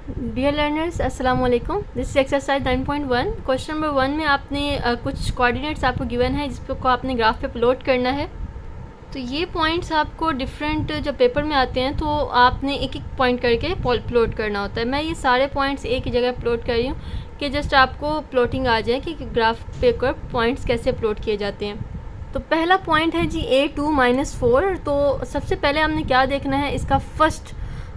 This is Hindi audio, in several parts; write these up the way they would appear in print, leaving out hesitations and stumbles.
डियर लर्नर्स अस्सलाम वालेकुम। This is exercise 9.1। Question number 1 में आपने कुछ कोऑर्डिनेट्स आपको गिवन है जिसको आपने ग्राफ पे प्लॉट करना है। तो ये पॉइंट्स आपको डिफरेंट जब पेपर में आते हैं तो आपने एक एक पॉइंट करके प्लॉट करना होता है। मैं ये सारे पॉइंट्स एक ही जगह प्लॉट कर रही हूँ कि जस्ट आपको प्लॉटिंग आ जाए कि ग्राफ पे कर पॉइंट्स कैसे प्लॉट किए जाते हैं। तो पहला पॉइंट है जी a2-4। तो सबसे पहले हमने क्या देखना है, इसका फर्स्ट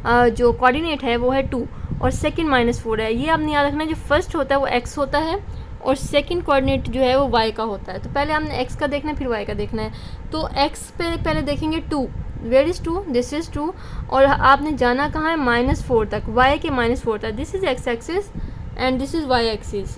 जो कोऑर्डिनेट है वो है 2 और सेकंड -4 है। ये आपने याद रखना है, जो फर्स्ट होता है वो x होता है और सेकंड कोऑर्डिनेट जो है वो y का होता है। तो पहले हमने x का देखना है फिर y का देखना है। तो x पे पहले देखेंगे 2, वेयर इज़ 2, दिस इज़ 2 और आपने जाना कहाँ है -4 तक, y के -4 तक। This is x axis and this is y axis,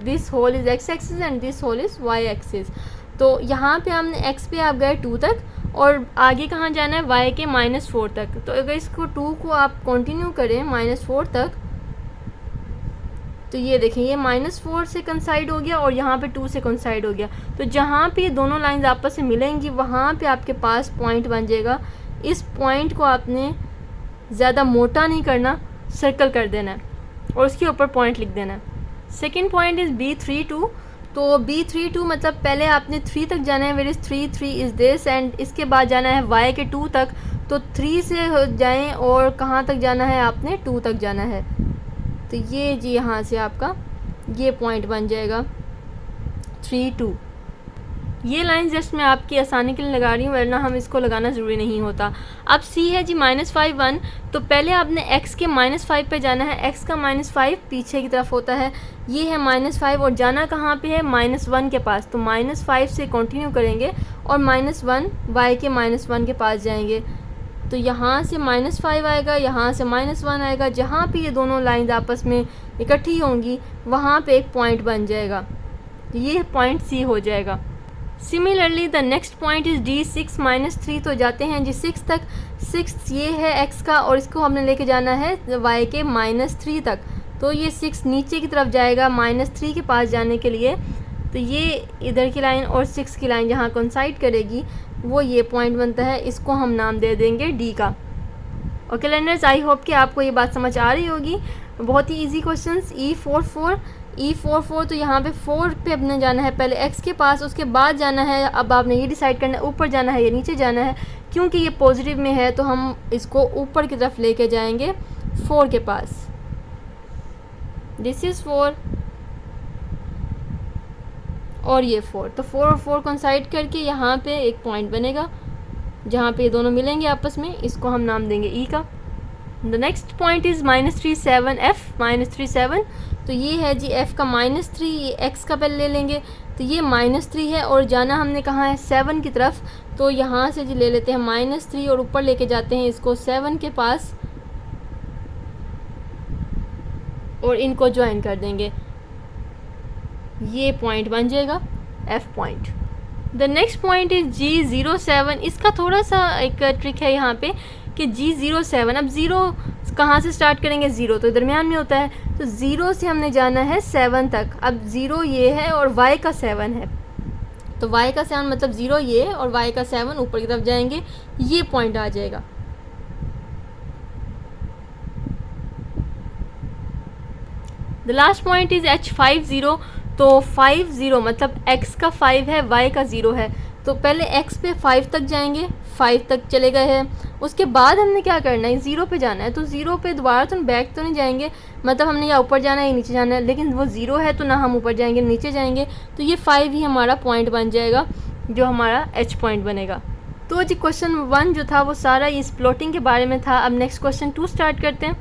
this whole is x axis and this whole is y axis. तो यहाँ पे हमने x पे आप गए 2 तक और आगे कहाँ जाना है y के -4 तक। तो अगर इसको 2 को आप कंटिन्यू करें -4 तक तो ये देखें ये -4 से कंसाइड हो गया और यहाँ पे 2 से कंसाइड हो गया। तो जहाँ पे ये दोनों लाइंस आपस में मिलेंगी वहाँ पे आपके पास पॉइंट बन जाएगा। इस पॉइंट को आपने ज़्यादा मोटा नहीं करना, सर्कल कर देना है और उसके ऊपर पॉइंट लिख देना है। Second point is B32। तो B32 मतलब पहले आपने 3 तक जाना है, where is 3 is this and इसके बाद जाना है y के 2 तक। तो 3 से जाएं और कहाँ तक जाना है, आपने 2 तक जाना है। तो ये जी यहाँ से आपका ये पॉइंट बन जाएगा 3-2। ये लाइन जस्ट मैं आपकी आसानी के लिए लगा रही हूँ, वरना हम इसको लगाना ज़रूरी नहीं होता। अब C है जी -5 तो पहले आपने x के -5 पे जाना है। x का -5 पीछे की तरफ होता है, ये है -5 और जाना कहाँ पे है -1 के पास। तो -5 से कंटिन्यू करेंगे और -1 y के -1 के पास जाएंगे। तो यहाँ से -5 आएगा, यहाँ से -1 आएगा। जहाँ पे ये दोनों लाइंस आपस में इकट्ठी होंगी वहाँ पे एक पॉइंट बन जाएगा, ये पॉइंट C हो जाएगा। Similarly the next point is D6 -3। तो जाते हैं जी 6 तक। 6 ये है x का और इसको हमने लेके जाना है y के -3 तक। तो ये 6 नीचे की तरफ जाएगा -3 के पास जाने के लिए। तो ये इधर की लाइन और 6 की लाइन जहाँ कोइंसाइड करेगी वो ये पॉइंट बनता है, इसको हम नाम दे देंगे D का। ओके लर्नर्स, आई होप कि आपको ये बात समझ आ रही होगी। बहुत ही इजी क्वेश्चंस। E44 तो यहाँ पे 4 पे अपने जाना है पहले x के पास, उसके बाद जाना है, अब आपने ये डिसाइड करना है ऊपर जाना है या नीचे जाना है। क्योंकि ये पॉजिटिव में है तो हम इसको ऊपर की तरफ लेके जाएंगे 4 के पास। दिस इज़ 4 और ये 4। तो 4 और 4 कोइंसाइड करके यहाँ पे एक पॉइंट बनेगा जहाँ पे ये दोनों मिलेंगे आपस में, इसको हम नाम देंगे E का। The next point is -37 F -37। तो ये है जी f का -3, ये x का पहले ले लेंगे। तो ये -3 है और जाना हमने कहाँ है 7 की तरफ। तो यहाँ से जी ले लेते हैं -3 और ऊपर लेके जाते हैं इसको 7 के पास और इनको ज्वाइन कर देंगे, ये पॉइंट बन जाएगा f point. The next point is G07। इसका थोड़ा सा एक ट्रिक है यहाँ पे कि G07, अब 0 कहाँ से स्टार्ट करेंगे, 0 तो दरमियान में होता है। तो 0 से हमने जाना है 7 तक। अब 0 ये है और y का 7 है, तो y का 7 मतलब 0 ये है और y का 7 ऊपर की तरफ जाएंगे, ये पॉइंट आ जाएगा। The last point is H50। तो 50 मतलब x का 5 है, y का 0 है। तो पहले x पे 5 तक जाएंगे, 5 तक चले गए हैं। उसके बाद हमने क्या करना है, 0 पे जाना है। तो 0 पे दोबारा तो बैक तो नहीं जाएंगे, मतलब हमने या ऊपर जाना है या नीचे जाना है, लेकिन वो 0 है तो ना हम ऊपर जाएंगे नीचे जाएंगे। तो ये 5 ही हमारा पॉइंट बन जाएगा जो हमारा H पॉइंट बनेगा। तो जी क्वेश्चन 1 जो था वो सारा इस प्लॉटिंग के बारे में था। अब नेक्स्ट क्वेश्चन 2 स्टार्ट करते हैं।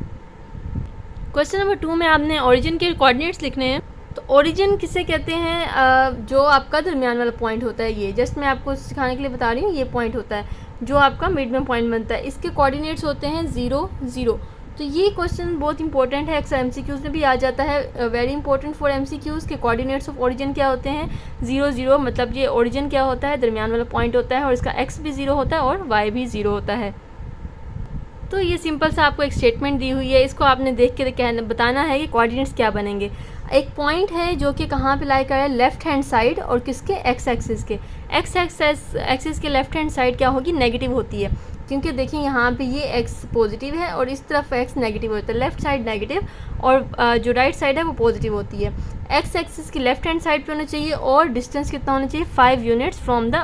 क्वेश्चन नंबर 2 में आपने ओरिजिन के कोऑर्डिनेट्स लिखने हैं। तो ओरिजिन किसे कहते हैं, जो आपका दरमियान वाला पॉइंट होता है। ये जस्ट मैं आपको सिखाने के लिए बता रही हूँ, ये पॉइंट होता है जो आपका मिड में पॉइंट बनता है। इसके कोऑर्डिनेट्स होते हैं 0 0। तो ये क्वेश्चन बहुत इंपॉर्टेंट है, अक्सर MCQs में भी आ जाता है। वेरी इंपॉर्टेंट फॉर MCQs के कोऑर्डिनेट्स ऑफ ओरिजिन क्या होते हैं, 0 0। मतलब ये ओरिजिन क्या होता है, दरमियान वाला पॉइंट होता है और इसका x भी 0 होता है और y भी 0 होता है। तो ये सिंपल सा आपको एक स्टेटमेंट दी हुई है, इसको आपने देख के कहना बताना है कि कोऑर्डिनेट्स क्या बनेंगे। एक पॉइंट है जो कि कहाँ पे लाई कर है, लेफ्ट हैंड साइड और किसके, एक्स एक्सिस के। एक्सिस के लेफ्ट हैंड साइड क्या होगी, नेगेटिव होती है। क्योंकि देखिए यहाँ पे ये x पॉजिटिव है और इस तरफ x नेगेटिव होता है, लेफ़्ट साइड नेगेटिव और जो राइट साइड है वो पॉजिटिव होती है। x एक्सिस की लेफ्ट हैंड साइड पे होना चाहिए और डिस्टेंस कितना होना चाहिए 5 यूनिट्स फ्रॉम द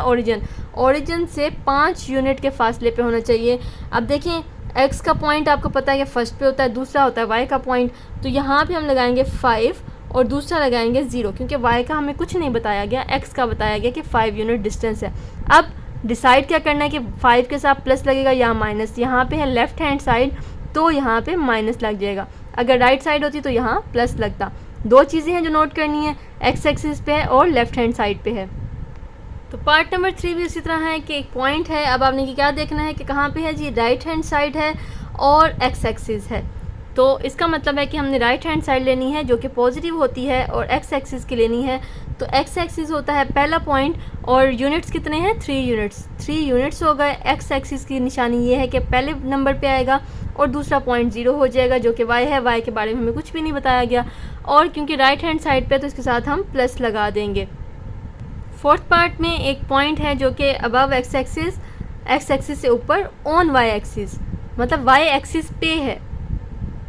ओरिजिन से 5 यूनिट के फासले पे होना चाहिए। अब देखिए x का पॉइंट आपको पता है कि फर्स्ट पे होता है, दूसरा होता है y का पॉइंट, तो यहाँ पे हम लगाएंगे 5 और दूसरा लगाएंगे 0, क्योंकि y का हमें कुछ नहीं बताया गया, x का बताया गया कि 5 यूनिट डिस्टेंस है। अब डिसाइड क्या करना है कि 5 के साथ प्लस लगेगा या माइनस। यहाँ पे है लेफ़्ट हैंड साइड तो यहाँ पे माइनस लग जाएगा, अगर राइट साइड होती तो यहाँ प्लस लगता। दो चीज़ें हैं जो नोट करनी है, x एक्सिस पे है और लेफ़्ट हैंड साइड पे है। तो पार्ट नंबर 3 भी इसी तरह है कि एक पॉइंट है, अब आपने क्या देखना है कि कहाँ पे है जी, राइट हैंड साइड है और x एक्सिस है। तो इसका मतलब है कि हमने राइट हैंड साइड लेनी है जो कि पॉजिटिव होती है और x एक्सिस की लेनी है। तो x एक्सिस होता है पहला पॉइंट और यूनिट्स कितने हैं 3 यूनिट्स हो गए। x एक्सिस की निशानी ये है कि पहले नंबर पे आएगा और दूसरा पॉइंट 0 हो जाएगा जो कि y है, y के बारे में हमें कुछ भी नहीं बताया गया और क्योंकि राइट हैंड साइड पे तो इसके साथ हम प्लस लगा देंगे। फोर्थ पार्ट में एक पॉइंट है जो कि अबव x एक्सिस से ऊपर ऑन y एक्सिस, मतलब y एक्सिस पे है,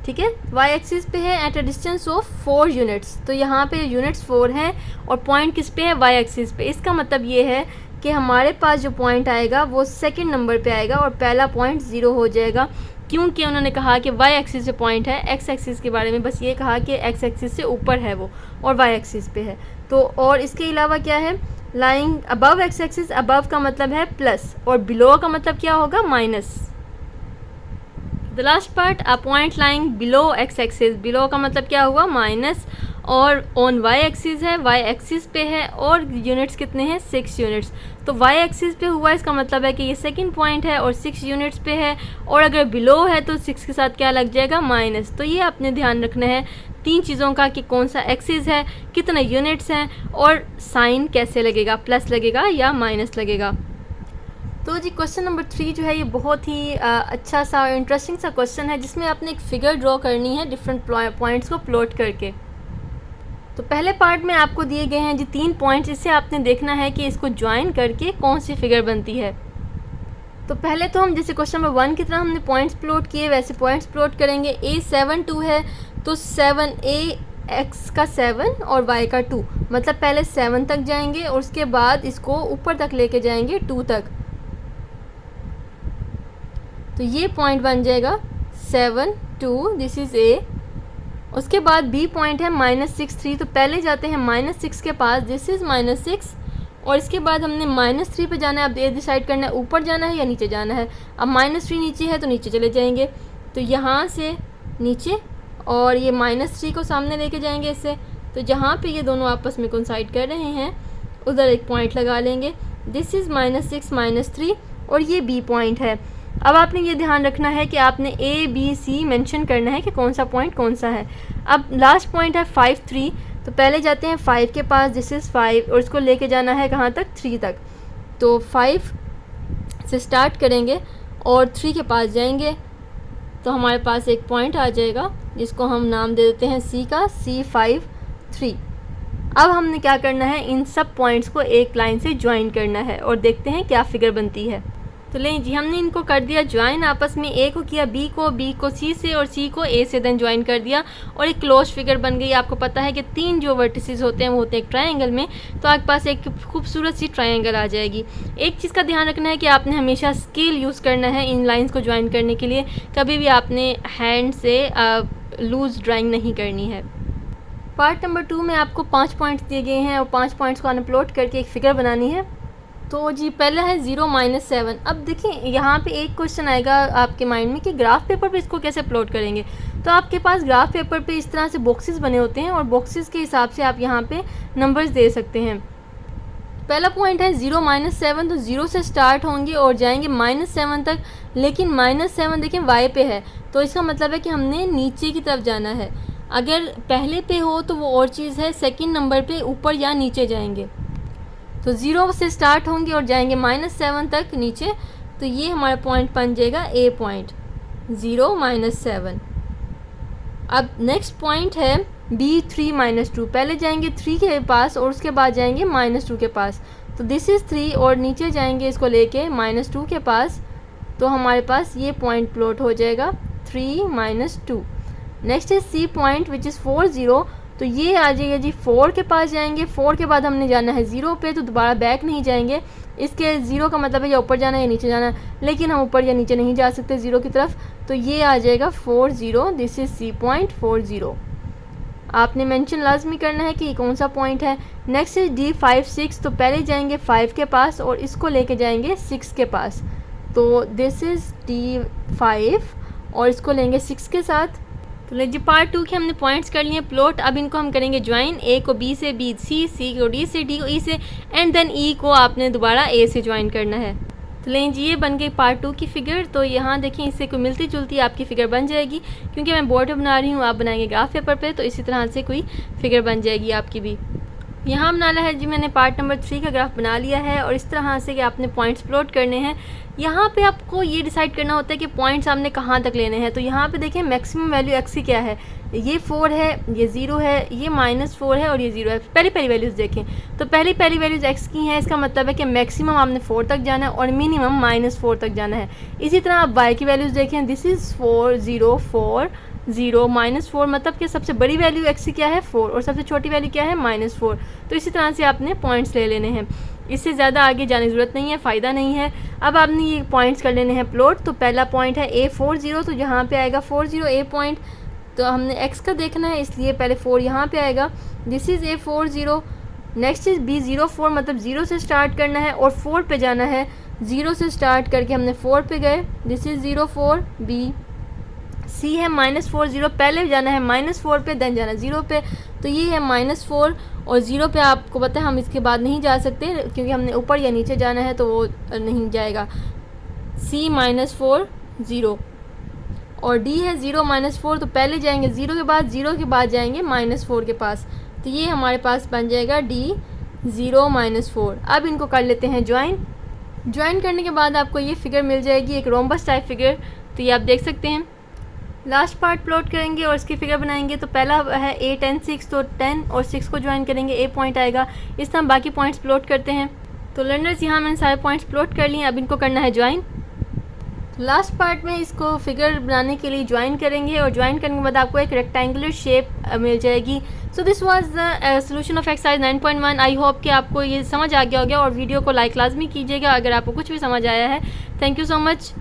ठीक है, y एक्सिस पे है at a distance of 4 units. तो यहाँ पे यूनिट्स 4 हैं और पॉइंट किस पे है y एक्सिस पे। इसका मतलब ये है कि हमारे पास जो पॉइंट आएगा वो सेकंड नंबर पे आएगा और पहला पॉइंट 0 हो जाएगा, क्योंकि उन्होंने कहा कि y एक्सिस पे पॉइंट है। x एक्सिस के बारे में बस ये कहा कि x एक्सिस से ऊपर है वो और y एक्सिस पे है। तो और इसके अलावा क्या है, lying above x axis, above का मतलब है प्लस और बिलो का मतलब क्या होगा minus. The last part, a point lying below x axis, below का मतलब क्या हुआ माइनस और ऑन y एक्सिस है, y एक्सिस पे है और यूनिट्स कितने हैं 6 यूनिट्स। तो y एक्सिस पे हुआ, इसका मतलब है कि ये सेकंड पॉइंट है और 6 यूनिट्स पे है और अगर बिलो है तो 6 के साथ क्या लग जाएगा माइनस। तो ये आपने ध्यान रखना है 3 चीज़ों का कि कौन सा एक्सिस है, कितने यूनिट्स हैं और साइन कैसे लगेगा, प्लस लगेगा या माइनस लगेगा। तो जी क्वेश्चन नंबर 3 जो है ये बहुत ही अच्छा सा इंटरेस्टिंग सा क्वेश्चन है जिसमें आपने एक फिगर ड्रॉ करनी है डिफरेंट पॉइंट्स को प्लॉट करके। तो पहले पार्ट में आपको दिए गए हैं जी 3 पॉइंट्स, इससे आपने देखना है कि इसको ज्वाइन करके कौन सी फिगर बनती है। तो पहले तो हम जैसे क्वेश्चन नंबर 1 की तरह हमने पॉइंट्स प्लॉट किए वैसे पॉइंट्स प्लॉट करेंगे। A7 2 है तो 7 A x का 7 और y का 2, मतलब पहले 7 तक जाएंगे और उसके बाद इसको ऊपर तक लेके जाएंगे 2 तक। तो ये पॉइंट बन जाएगा 7 2, दिस इज़ A। उसके बाद B पॉइंट है -6 3, तो पहले जाते हैं -6 के पास, दिस इज़ -6 और इसके बाद हमने -3 पे जाना है। अब ये डिसाइड करना है ऊपर जाना है या नीचे जाना है। अब -3 नीचे है तो नीचे चले जाएंगे, तो यहाँ से नीचे और ये -3 को सामने लेके जाएंगे इससे। तो जहाँ पे ये दोनों आपस में कोइंसाइड कर रहे हैं उधर एक पॉइंट लगा लेंगे, दिस इज़ -6 -3 और ये B पॉइंट है। अब आपने ये ध्यान रखना है कि आपने A B C मेंशन करना है कि कौन सा पॉइंट कौन सा है। अब लास्ट पॉइंट है 5 3, तो पहले जाते हैं 5 के पास, दिस इज़ 5 और इसको लेके जाना है कहाँ तक 3 तक। तो 5 से स्टार्ट करेंगे और 3 के पास जाएंगे तो हमारे पास एक पॉइंट आ जाएगा जिसको हम नाम दे देते हैं C का, C5 3। अब हमने क्या करना है, इन सब पॉइंट्स को एक लाइन से ज्वाइन करना है और देखते हैं क्या फिगर बनती है। तो लें जी, हमने इनको कर दिया ज्वाइन आपस में, A को किया B को C से और C को A से देन ज्वाइन कर दिया और एक क्लोज फिगर बन गई। आपको पता है कि 3 जो वर्टिसेस होते हैं वो होते हैं एक ट्रायंगल में, तो आपके पास एक खूबसूरत सी ट्रायंगल आ जाएगी। एक चीज़ का ध्यान रखना है कि आपने हमेशा स्केल यूज़ करना है इन लाइन्स को ज्वाइन करने के लिए, कभी भी आपने हैंड से लूज़ ड्राइंग नहीं करनी है। पार्ट नंबर 2 में आपको 5 पॉइंट्स दिए गए हैं और 5 पॉइंट्स को अनप्लॉट करके एक फ़िगर बनानी है। तो जी पहला है 0 -7। अब देखिए यहाँ पे एक क्वेश्चन आएगा आपके माइंड में कि ग्राफ पेपर पे इसको कैसे प्लॉट करेंगे। तो आपके पास ग्राफ पेपर पे इस तरह से बॉक्सेस बने होते हैं और बॉक्सेस के हिसाब से आप यहाँ पे नंबर्स दे सकते हैं। पहला पॉइंट है 0 -7, तो 0 से स्टार्ट होंगे और जाएंगे -7 तक, लेकिन -7 देखिए y पे है तो इसका मतलब है कि हमने नीचे की तरफ जाना है। अगर पहले पे हो तो वो और चीज़ है, सेकंड नंबर पे ऊपर या नीचे जाएंगे। तो 0 से स्टार्ट होंगे और जाएंगे -7 तक नीचे, तो ये हमारा पॉइंट बन जाएगा A पॉइंट 0 -7। अब नेक्स्ट पॉइंट है B3 -2, पहले जाएंगे 3 के पास और उसके बाद जाएंगे -2 के पास। तो दिस इज़ 3 और नीचे जाएंगे इसको लेके -2 के पास, तो हमारे पास ये पॉइंट प्लॉट हो जाएगा 3 minus 2। Next is C point which is 4 0, तो ये आ जाएगा जी 4 के पास जाएंगे। 4 के बाद हमने जाना है 0 पे, तो दोबारा बैक नहीं जाएंगे। इसके 0 का मतलब है या ऊपर जाना है या नीचे जाना है, लेकिन हम ऊपर या नीचे नहीं जा सकते 0 की तरफ, तो ये आ जाएगा 4 0। This is C point 4 0। आपने मेंशन लाजमी करना है कि ये कौन सा पॉइंट है। नेक्स्ट इज D 5 6, तो पहले जाएंगे 5 के पास और इसको लेके जाएंगे 6 के पास, तो दिस इज़ D 5 और इसको लेंगे 6 के साथ। तो ले जी पार्ट 2 के हमने पॉइंट्स कर लिए प्लॉट। अब इनको हम करेंगे ज्वाइन, ए को बी से, बी सी, सी को डी से, डी को ई से, एंड देन ई को आपने दोबारा ए से ज्वाइन करना है। तो लें जी ये बन गई पार्ट 2 की फ़िगर। तो यहाँ देखें इससे कोई मिलती जुलती आपकी फ़िगर बन जाएगी, क्योंकि मैं बोर्ड पे बना रही हूँ, आप बनाएंगे ग्राफ पेपर पे, तो इसी तरह से कोई फ़िगर बन जाएगी आपकी भी। यहाँ बनाना है जी, मैंने पार्ट नंबर 3 का ग्राफ बना लिया है और इस तरह से कि आपने पॉइंट्स प्लॉट करने हैं। यहाँ पे आपको ये डिसाइड करना होता है कि पॉइंट्स आपने कहाँ तक लेने हैं। तो यहाँ पे देखें मैक्सिमम वैल्यू एक्स की क्या है, ये 4 है, ये 0 है, ये -4 है और ये 0 है। पहली वैल्यूज़ देखें, तो पहली वैल्यूज़ एक्स की हैं, इसका मतलब है कि मैक्सिमम आपने 4 तक जाना है और मिनिमम -4 तक जाना है। इसी तरह आप वाई की वैल्यूज़ देखें, दिस इज़ 4 0 4 0 -4, मतलब कि सबसे बड़ी वैल्यू एक्स की क्या है 4 और सबसे छोटी वैल्यू क्या है -4। तो इसी तरह से आपने पॉइंट्स ले लेने हैं, इससे ज़्यादा आगे जाने की ज़रूरत नहीं है, फ़ायदा नहीं है। अब आपने ये पॉइंट्स कर लेने हैं प्लॉट। तो पहला पॉइंट है A 4 0, तो यहाँ पे आएगा 4 0 A पॉइंट, तो हमने x का देखना है इसलिए पहले 4 यहाँ पे आएगा, this is A 4 0। Next is B 0 4, मतलब 0 से स्टार्ट करना है और 4 पे जाना है। 0 से स्टार्ट करके हमने 4 पे गए, दिस इज़ 0 4 B। C है -4 0, पहले जाना है -4 पे, देन जाना 0 पे, तो ये है -4 और 0 पे आपको पता है हम इसके बाद नहीं जा सकते, क्योंकि हमने ऊपर या नीचे जाना है तो वो नहीं जाएगा। C -4 0 और D है 0 -4, तो पहले जाएंगे 0 के बाद, 0 के बाद जाएंगे -4 के पास, तो ये हमारे पास बन जाएगा D 0 -4। अब इनको कर लेते हैं ज्वाइन करने के बाद आपको ये फिगर मिल जाएगी, एक रोम्बस टाइप फिगर। तो ये आप देख सकते हैं। लास्ट पार्ट प्लॉट करेंगे और इसकी फिगर बनाएंगे। तो पहला है A 10 6, तो 10 और 6 को ज्वाइन करेंगे, A पॉइंट आएगा। इस तरह बाकी पॉइंट्स प्लॉट करते हैं। तो लर्नर्स यहाँ मैंने सारे पॉइंट्स प्लॉट कर लिए, अब इनको करना है ज्वाइन। लास्ट पार्ट में इसको फिगर बनाने के लिए ज्वाइन करेंगे और ज्वाइन करने के बाद आपको एक रेक्टेंगुलर शेप मिल जाएगी। So this was the solution of exercise 9.1। I hope कि आपको ये समझ आ गया होगा और वीडियो को लाइक लाजमी कीजिएगा अगर आपको कुछ भी समझ आया है। Thank you so much.